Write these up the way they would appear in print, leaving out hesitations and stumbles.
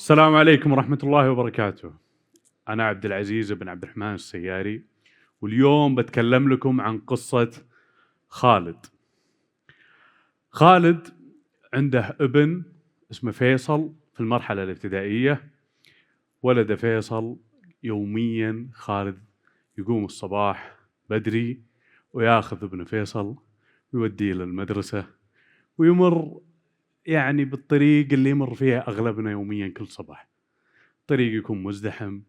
السلام عليكم ورحمة الله وبركاته. أنا عبد العزيز بن عبد الرحمن السياري، واليوم بتكلم لكم عن قصة خالد. خالد عنده ابن اسمه فيصل في المرحلة الابتدائية. ولد فيصل يوميا خالد يقوم الصباح بدري وياخذ ابن فيصل ويوديه للمدرسة، ويمر بالطريق اللي يمر فيها أغلبنا يوميا كل صباح. الطريق يكون مزدحم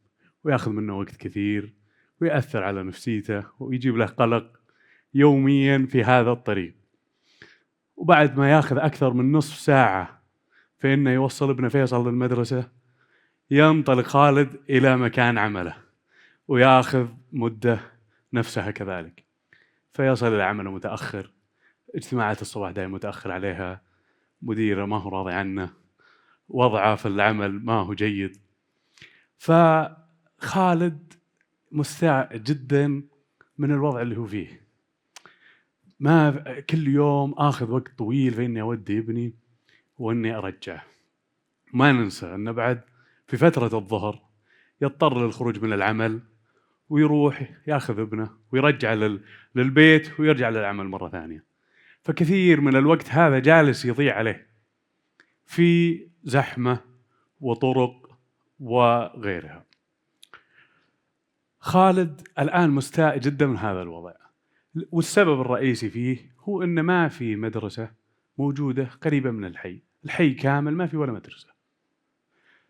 وياخذ منه وقت كثير ويأثر على نفسيته ويجيب له قلق يوميا في هذا الطريق. وبعد ما ياخذ أكثر من نصف ساعة في إنه يوصل ابن فيصل للمدرسة، ينطلق خالد إلى مكان عمله وياخذ مدة نفسها كذلك، فيصل إلى عمله متأخر. اجتماعات الصباح دائما متأخر عليها، مديره ما هو راضي عنه، وضعه في العمل ما هو جيد. فخالد مستاء جدا من الوضع اللي هو فيه. ما كل يوم آخذ وقت طويل في إني أودي ابني وإني أرجعه. ما ننسى أنه بعد في فترة الظهر يضطر للخروج من العمل ويروح ياخذ ابنه ويرجع للبيت ويرجع للعمل مرة ثانية. فكثير من الوقت هذا جالس يضيع عليه في زحمة وطرق وغيرها. خالد الآن مستاء جدا من هذا الوضع، والسبب الرئيسي فيه هو إن ما في مدرسة موجودة قريبة من الحي كامل ما في ولا مدرسة.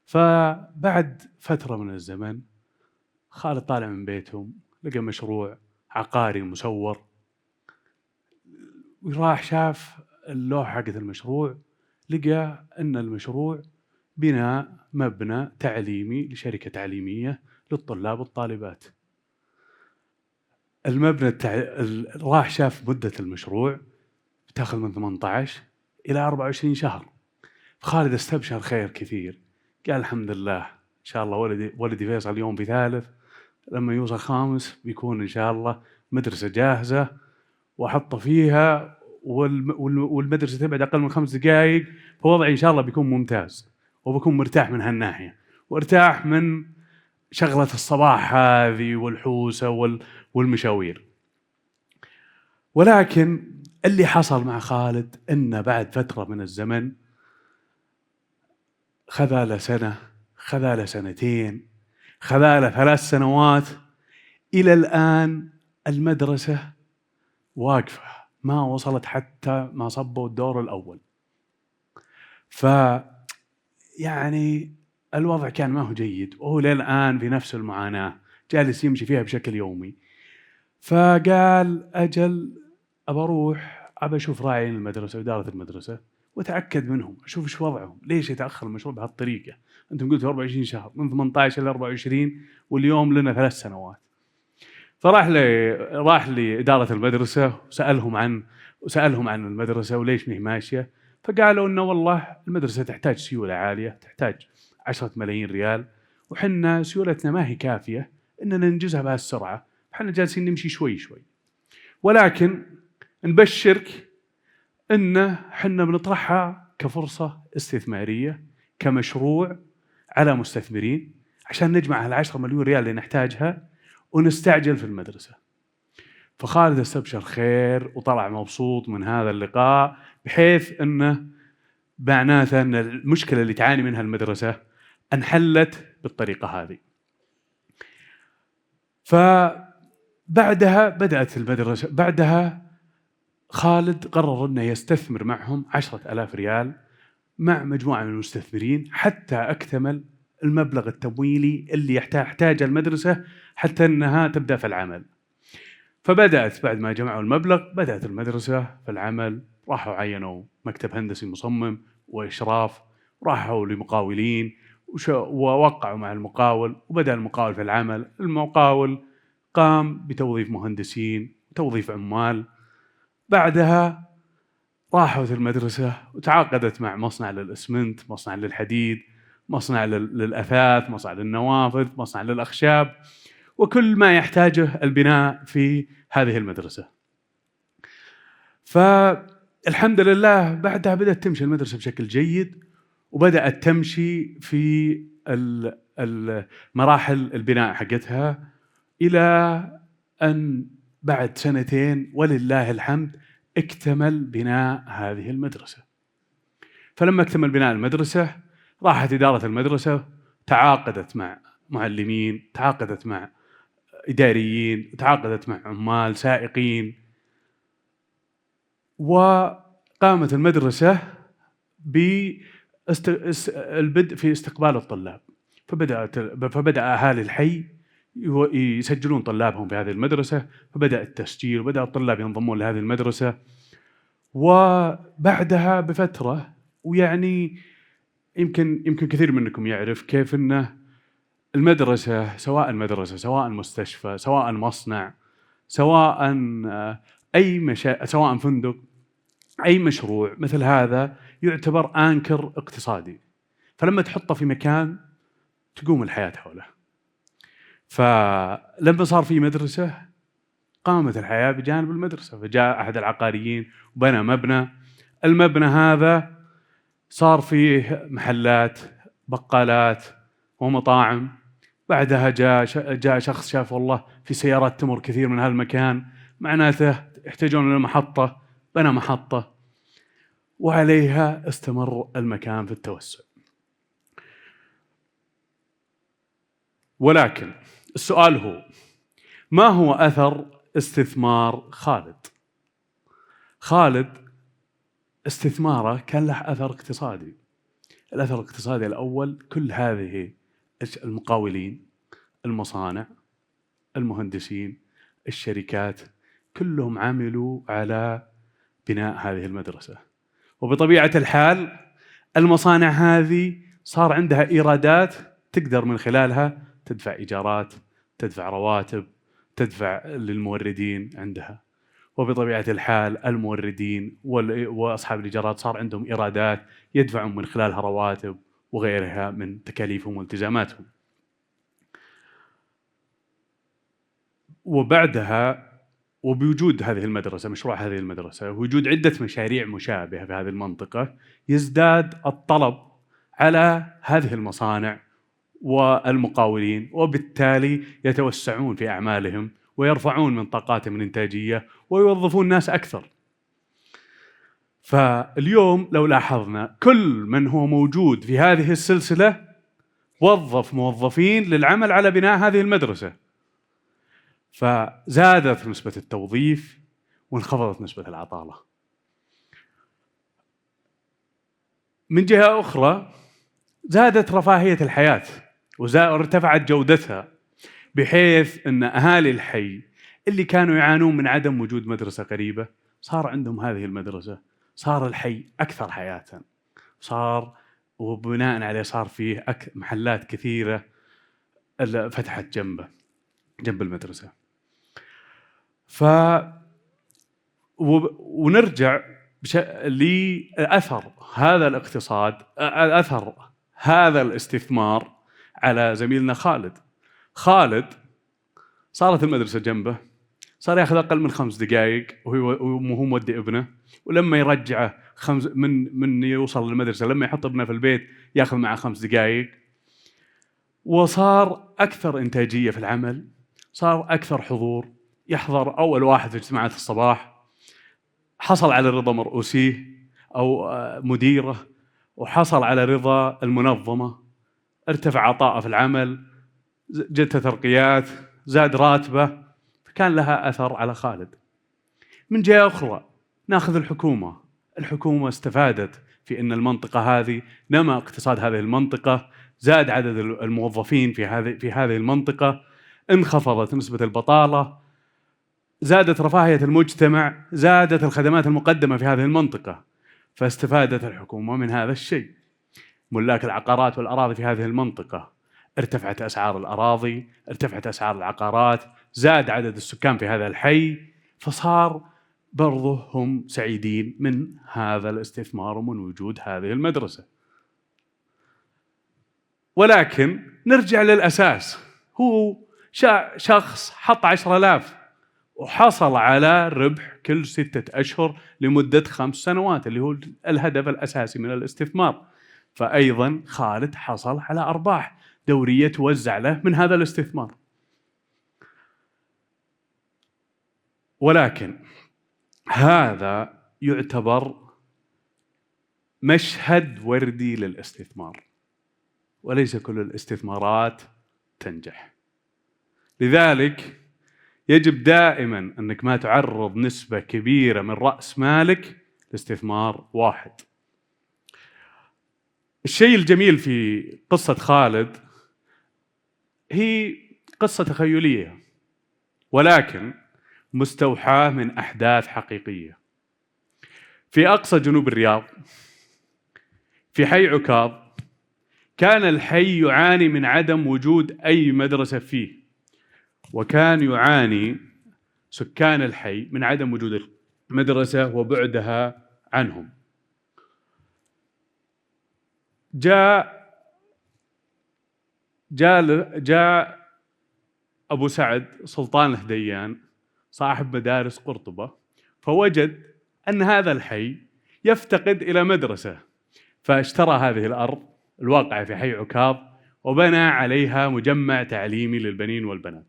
فبعد فترة من الزمن خالد طالع من بيتهم، لقى مشروع عقاري مسور، وراح شاف اللوحة حقت المشروع، لقى أن المشروع بناء مبنى تعليمي لشركة تعليمية للطلاب والطالبات. المبنى راح شاف مدة المشروع بتاخذ من 18 إلى 24 شهر. خالد استبشر خير كثير، قال الحمد لله إن شاء الله ولدي فيصل اليوم في ثالث، لما يوصل خامس بيكون إن شاء الله مدرسة جاهزة وأحطه فيها، والمدرسة تبعد أقل من 5 دقائق، فوضعي إن شاء الله بيكون ممتاز وبكون مرتاح من هالناحية، وارتاح من شغلة الصباح هذه والحوسة والمشاوير. ولكن اللي حصل مع خالد إنه بعد فترة من الزمن، خذاله سنة، خذاله سنتين، خذاله 3 سنوات، إلى الآن المدرسة واقفة ما وصلت حتى ما صبوا الدور الأول. الوضع كان ما هو جيد، وهو للآن في نفس المعاناة جالس يمشي فيها بشكل يومي. فقال أجل أروح أشوف راعي المدرسة وإدارة المدرسة وتأكد منهم، أشوف إيش وضعهم، ليش يتأخر المشروع بهالطريقة؟ أنتم قلتوا 24 شهر، من 18 إلى 24، واليوم لنا 3 سنوات. فراح لإدارة المدرسة وسألهم عن المدرسة وليش ما هي ماشية. فقالوا إنه والله المدرسة تحتاج سيولة عالية، تحتاج 10 ملايين ريال، وحنا سيولتنا ما هي كافية إننا ننجزها بهالسرعة، فحنا جالسين نمشي شوي شوي. ولكن نبشرك إن حنا بنطرحها كفرصة استثمارية، كمشروع على مستثمرين، عشان نجمع 10 مليون ريال اللي نحتاجها ونستعجل في المدرسة. فخالد استبشر خير وطلع مبسوط من هذا اللقاء، بحيث أنه معناته أن المشكلة اللي تعاني منها المدرسة انحلت بالطريقة هذه. فبعدها بدأت المدرسة، بعدها خالد قرر أنه يستثمر معهم 10,000 ريال مع مجموعة من المستثمرين حتى أكتمل المبلغ التمويلي اللي يحتاج المدرسة حتى أنها تبدأ في العمل. فبدأت بعد ما جمعوا المبلغ بدأت المدرسة في العمل، راحوا عينوا مكتب هندسي مصمم وإشراف، راحوا لمقاولين ووقعوا مع المقاول، وبدأ المقاول في العمل. المقاول قام بتوظيف مهندسين وتوظيف عمال. بعدها راحوا المدرسة وتعاقدت مع مصنع للإسمنت، مصنع للحديد، مصنع للأثاث، مصنع للنوافذ، مصنع للأخشاب، وكل ما يحتاجه البناء في هذه المدرسة. فالحمد لله بعدها بدأت تمشي المدرسة بشكل جيد، وبدأت تمشي في مراحل البناء حقتها، إلى أن بعد 2 ولله الحمد اكتمل بناء هذه المدرسة. فلما اكتمل بناء المدرسة راحت إدارة المدرسة تعاقدت مع معلمين، تعاقدت مع إداريين، تعاقدت مع عمال سائقين، وقامت المدرسة بالبدء في استقبال الطلاب. فبدأ أهالي الحي يسجلون طلابهم في هذه المدرسة، فبدأ التسجيل وبدأ الطلاب ينضمون لهذه المدرسة. وبعدها بفترة، ويعني يمكن كثير منكم يعرف كيف أنه المدرسة سواء مستشفى، سواء مصنع، سواء سواء فندق، أي مشروع مثل هذا يعتبر آنكر اقتصادي، فلما تحطه في مكان تقوم الحياة حوله. فلما صار في مدرسة قامت الحياة بجانب المدرسة، فجاء أحد العقاريين وبنى مبنى. المبنى هذا صار فيه محلات، بقالات ومطاعم. بعدها جاء شخص شاف والله في سيارات تمر كثير من هالمكان، معناته يحتاجون إلى محطة، بنى محطة، وعليها استمر المكان في التوسع. ولكن السؤال هو: ما هو أثر استثمار خالد؟ خالد استثماره كان له أثر اقتصادي. الأثر الاقتصادي الأول: كل هذه المقاولين، المصانع، المهندسين، الشركات، كلهم عملوا على بناء هذه المدرسة. وبطبيعة الحال المصانع هذه صار عندها إيرادات تقدر من خلالها تدفع إيجارات، تدفع رواتب، تدفع للموردين عندها. وبطبيعة الحال الموردين وأصحاب الإيجارات صار عندهم إيرادات يدفعون من خلالها رواتب وغيرها من تكاليفهم والتزاماتهم. وبعدها، وبوجود هذه المدرسة، مشروع هذه المدرسة، ووجود عدة مشاريع مشابهة في هذه المنطقة، يزداد الطلب على هذه المصانع والمقاولين، وبالتالي يتوسعون في أعمالهم ويرفعون من طاقاتهم الإنتاجية ويوظفون ناس أكثر. فاليوم لو لاحظنا كل من هو موجود في هذه السلسلة وظف موظفين للعمل على بناء هذه المدرسة، فزادت نسبة التوظيف وانخفضت نسبة العطالة. من جهة أخرى زادت رفاهية الحياة وارتفعت جودتها، بحيث أن أهالي الحي اللي كانوا يعانون من عدم وجود مدرسة قريبة صار عندهم هذه المدرسة، صار الحي أكثر حياة، وبناء عليه صار فيه محلات كثيرة فتحت جنب المدرسة. ونرجع لأثر هذا الاقتصاد، أثر هذا الاستثمار على زميلنا خالد. صارت المدرسة جنبه، صار ياخذ أقل من 5 دقائق وهو مودي ابنه، ولما يرجعه من يوصل للمدرسة لما يحط ابنه في البيت ياخذ معه 5 دقائق. وصار أكثر إنتاجية في العمل، صار أكثر حضور، يحضر أول واحد في اجتماعات الصباح، حصل على رضا مرؤوسيه أو مديره، وحصل على رضا المنظمة، ارتفع عطاءه في العمل، جت ترقيات، زاد راتبه، فكان لها أثر على خالد. من جهة أخرى ناخذ الحكومة استفادت في أن المنطقة هذه نما اقتصاد هذه المنطقة، زاد عدد الموظفين في هذه المنطقة، انخفضت نسبة البطالة، زادت رفاهية المجتمع، زادت الخدمات المقدمة في هذه المنطقة، فاستفادت الحكومة من هذا الشيء. ملاك العقارات والأراضي في هذه المنطقة، ارتفعت أسعار الأراضي، ارتفعت أسعار العقارات، زاد عدد السكان في هذا الحي، فصار برضه هم سعيدين من هذا الاستثمار ومن وجود هذه المدرسة. ولكن نرجع للأساس، هو شخص حط 10,000 وحصل على ربح كل 6 أشهر لمدة 5 سنوات، اللي هو الهدف الأساسي من الاستثمار. فأيضا خالد حصل على أرباح دورية توزع له من هذا الاستثمار. ولكن هذا يعتبر مشهد وردي للاستثمار، وليس كل الاستثمارات تنجح. لذلك يجب دائما أنك ما تعرض نسبة كبيرة من رأس مالك لاستثمار واحد. الشيء الجميل في قصة خالد هي قصة تخيلية، ولكن مستوحاة من أحداث حقيقية. في أقصى جنوب الرياض في حي عكاظ كان الحي يعاني من عدم وجود أي مدرسة فيه، وكان يعاني سكان الحي من عدم وجود المدرسة وبعدها عنهم. جاء أبو سعد سلطان الهذيان صاحب مدارس قرطبة، فوجد أن هذا الحي يفتقد إلى مدرسة، فاشترى هذه الأرض الواقعة في حي عكاظ وبنى عليها مجمع تعليمي للبنين والبنات.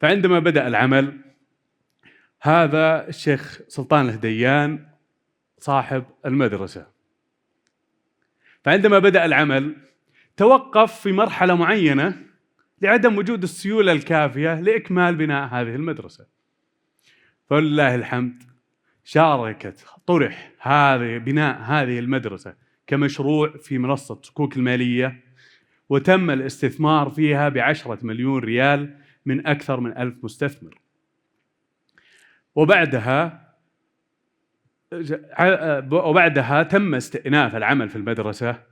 فعندما بدأ العمل، هذا الشيخ سلطان الهذيان صاحب المدرسة، فعندما بدأ العمل توقف في مرحلة معينة لعدم وجود السيولة الكافية لإكمال بناء هذه المدرسة. فلله الحمد طرح بناء هذه المدرسة كمشروع في منصة صكوك المالية، وتم الاستثمار فيها ب10 مليون ريال من أكثر من 1000 مستثمر. وبعدها تم استئناف العمل في المدرسة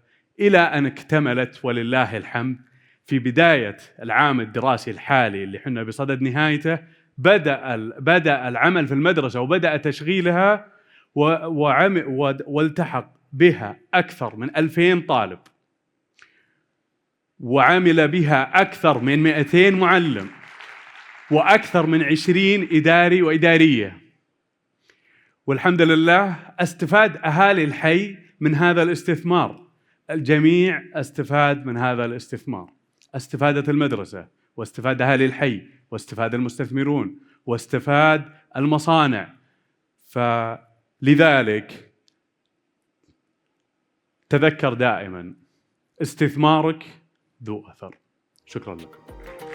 إلى أن اكتملت ولله الحمد. في بداية العام الدراسي الحالي اللي حنا بصدد نهايته بدأ العمل في المدرسة وبدأ تشغيلها، والتحق بها أكثر من 2000 طالب، وعمل بها أكثر من 200 معلم، وأكثر من 20 إداري وإدارية. والحمد لله استفاد أهالي الحي من هذا الاستثمار، الجميع استفاد من هذا الاستثمار. استفادت المدرسة، واستفاد أهالي الحي، واستفاد المستثمرون، واستفاد المصانع. فلذلك تذكر دائما استثمارك ذو أثر. شكرا لكم.